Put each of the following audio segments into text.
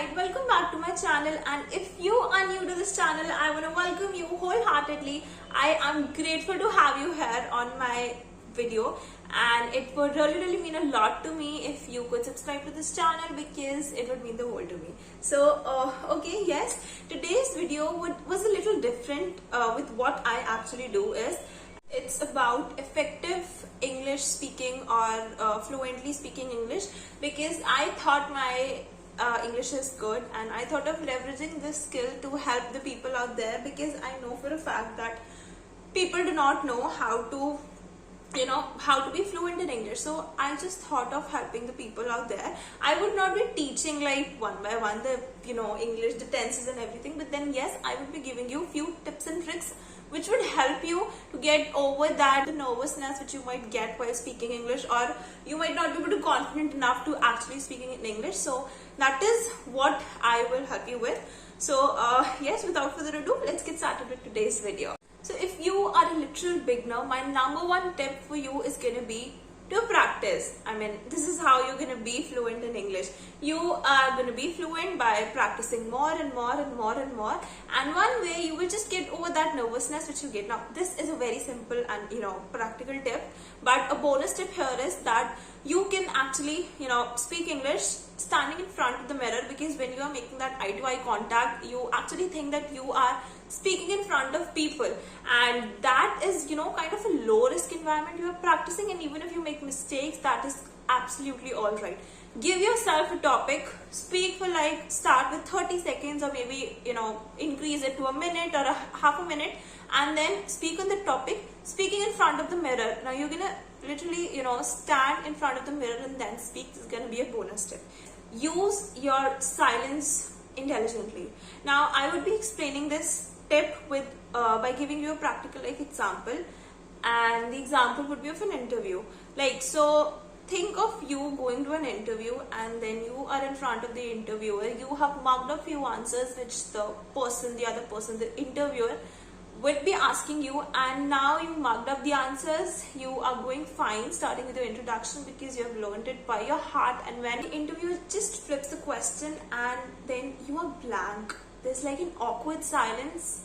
Alright, welcome back to my channel, and if you are new to this channel, I want to welcome you wholeheartedly. I am grateful to have you here on my video, and it would really mean a lot to me if you could subscribe to this channel, because it would mean the world to me. So okay, yes, today's video was a little different with what I actually do. It's about effective English speaking or fluently speaking English, because I thought my English is good, and I thought of leveraging this skill to help the people out there, because I know for a fact that people do not know how to be fluent in English. So I just thought of helping the people out there. I would not be teaching like one by one the English, the tenses and everything, but then yes, I would be giving you few tips and tricks which would help you to get over that nervousness which you might get while speaking English, or you might not be able to confident enough to actually speaking in English. So that is what I will help you with. So yes, without further ado, let's get started with today's video. So if you are a literal beginner, my number one tip for you is going to be to practice. I mean, this is how you're going to be fluent in English. You are going to be fluent by practicing more and more and more and more. And one way you will just get over that nervousness which you get. Now, this is a very simple and practical tip. But a bonus tip here is that you can actually speak English standing in front of the mirror, because when you are making that eye-to-eye contact, you actually think that you are speaking in front of people, and that is kind of a low risk environment you are practicing. And even if you make mistakes, that is absolutely all right. Give yourself a topic, speak for start with 30 seconds, or maybe increase it to a minute or half a minute, and then speak on the topic, speaking in front of the mirror. Now you're gonna literally stand in front of the mirror and then speak. This is gonna be a bonus tip. Use your silence intelligently. Now I would be explaining this tip with by giving you a practical example, and the example would be of an interview. So think of you going to an interview, and then you are in front of the interviewer. You have marked up few answers which the other person, the interviewer would be asking you, and now you marked up the answers. You are going fine, starting with your introduction, because you have learned it by your heart. And when the interviewer just flips the question, and then you are blank, there's like an awkward silence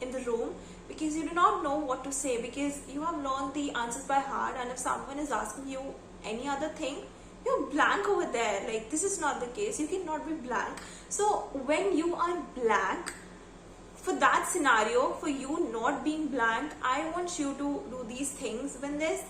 in the room, because you do not know what to say, because you have learned the answers by heart. And if someone is asking you any other thing, you're blank over there. This is not the case. You cannot be blank. So when you are blank, for that scenario, for you not being blank, I want you to do these things. When there's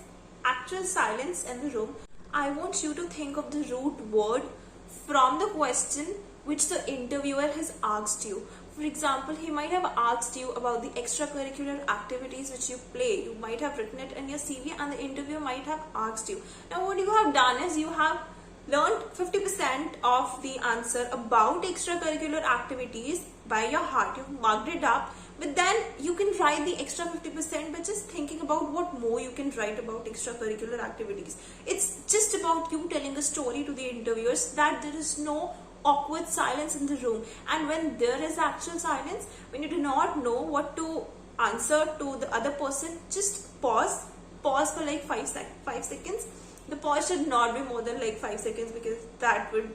actual silence in the room, I want you to think of the root word from the question which the interviewer has asked you. For example, he might have asked you about the extracurricular activities which you play. You might have written it in your CV, and the interviewer might have asked you. Now what you have done is you have learned 50% of the answer about extracurricular activities by your heart. You've marked it up, but then you can write the extra 50% by just thinking about what more you can write about extracurricular activities. It's just about you telling a story to the interviewers, that there is no awkward silence in the room. And when there is actual silence, when you do not know what to answer to the other person, just pause for 5 seconds. The pause should not be more than 5 seconds, because that would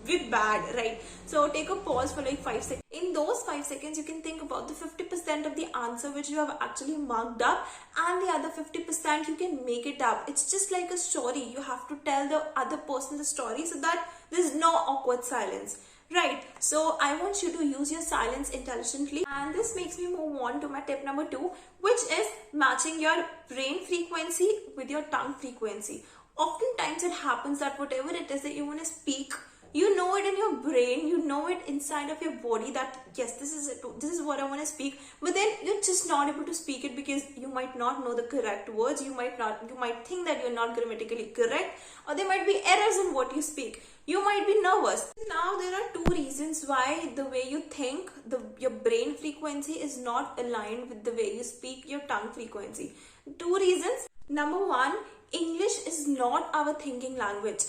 be bad, right? So take a pause for 5 seconds. In those 5 seconds, you can think about the 50% of the answer which you have actually marked up, and the other 50% you can make it up. It's just like a story. You have to tell the other person the story, so that there's no awkward silence, right? So I want you to use your silence intelligently, and this makes me move on to my tip number 2, which is matching your brain frequency with your tongue frequency. Oftentimes it happens that whatever it is that you want to speak, you know it in your brain, you know it inside of your body, that yes, this is what I want to speak, but then you're just not able to speak it, because you might not know the correct words. You might think that you're not grammatically correct, or there might be errors in what you speak. You might be nervous. Now there are 2 reasons why the way you think, your brain frequency is not aligned with the way you speak, your tongue frequency. 2 reasons. Number 1, English is not our thinking language.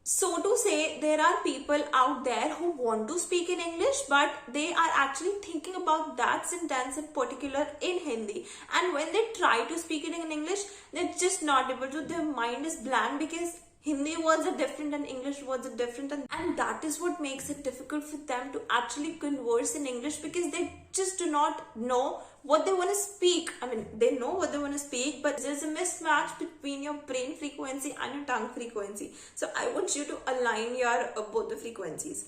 So to say, there are people out there who want to speak in English, but they are actually thinking about that sentence in particular in Hindi. And when they try to speak it in English, they're just not able to. Their mind is blank, because Hindi words are different and English words are different, and that is what makes it difficult for them to actually converse in English, because they just do not know what they want to speak. I mean, they know what they want to speak, but there's a mismatch between your brain frequency and your tongue frequency. So I want you to align your both the frequencies.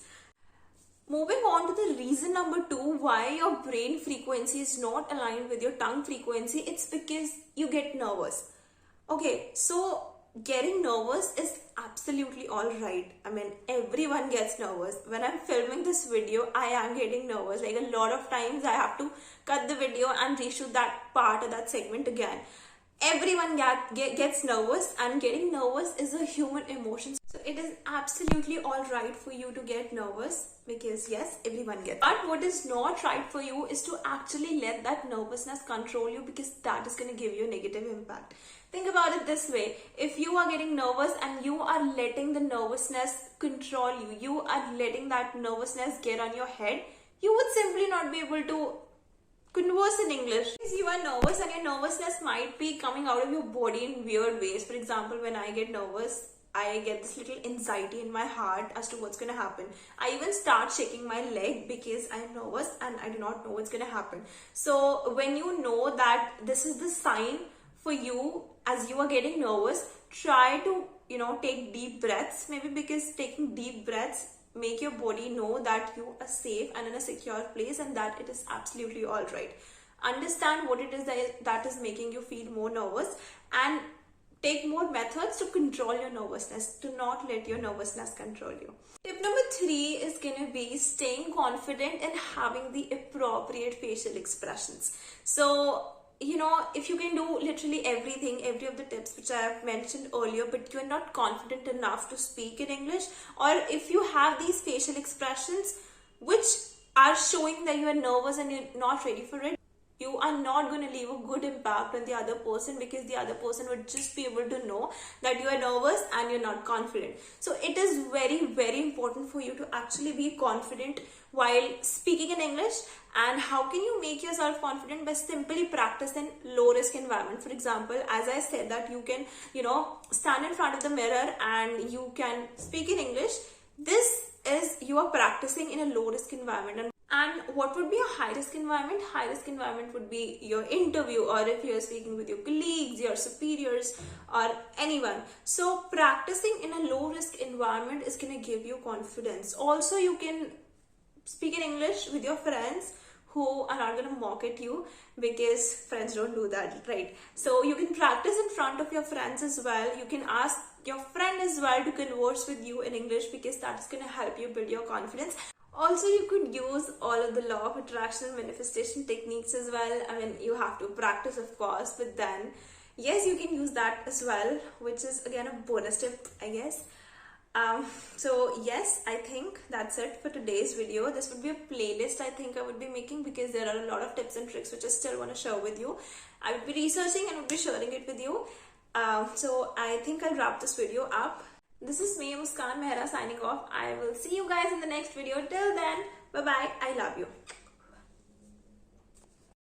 Moving on to the reason number 2 why your brain frequency is not aligned with your tongue frequency, it's because you get nervous. Okay, so getting nervous is absolutely all right. I mean, everyone gets nervous. When I'm filming this video, I am getting nervous. Like, a lot of times I have to cut the video and reshoot that part or that segment again. Everyone gets nervous, and getting nervous is a human emotion. So it is absolutely all right for you to get nervous, because yes, everyone gets. But what is not right for you is to actually let that nervousness control you, because that is going to give you a negative impact. Think about it this way. If you are getting nervous and you are letting the nervousness control you, you are letting that nervousness get on your head, you would simply not be able to converse in English. Because you are nervous, and your nervousness might be coming out of your body in weird ways. For example, when I get nervous, I get this little anxiety in my heart as to what's going to happen. I even start shaking my leg because I'm nervous and I do not know what's going to happen. So when you know that this is the sign for you as you are getting nervous, try to, take deep breaths. Maybe because taking deep breaths make your body know that you are safe and in a secure place, and that it is absolutely all right. Understand what it is that is making you feel more nervous, and take more methods to control your nervousness. Do not let your nervousness control you. Tip number 3 is going to be staying confident and having the appropriate facial expressions. So, if you can do literally everything, every of the tips which I have mentioned earlier, but you're not confident enough to speak in English, or if you have these facial expressions which are showing that you are nervous and you're not ready for it, you are not going to leave a good impact on the other person, because the other person would just be able to know that you are nervous and you're not confident. So it is very, very important for you to actually be confident while speaking in English. And how can you make yourself confident? By simply practice in low risk environment. For example, as I said, that you can, stand in front of the mirror and you can speak in English. This is you are practicing in a low risk environment. And what would be a high risk environment? High risk environment would be your interview, or if you're speaking with your colleagues, your superiors, or anyone. So practicing in a low risk environment is going to give you confidence. Also, you can speak in English with your friends who are not going to mock at you, because friends don't do that, right? So you can practice in front of your friends as well. You can ask your friend as well to converse with you in English, because that's going to help you build your confidence. Also, you could use all of the law of attraction and manifestation techniques as well. I mean, you have to practice, of course, but then yes, you can use that as well, which is again a bonus tip, I guess. So yes, I think that's it for today's video. This would be a playlist I think I would be making, because there are a lot of tips and tricks which I still want to share with you. I would be researching and would be sharing it with you. So I think I'll wrap this video up. This is me, Muskan Mehra, signing off. I will see you guys in the next video. Till then, bye bye. I love you.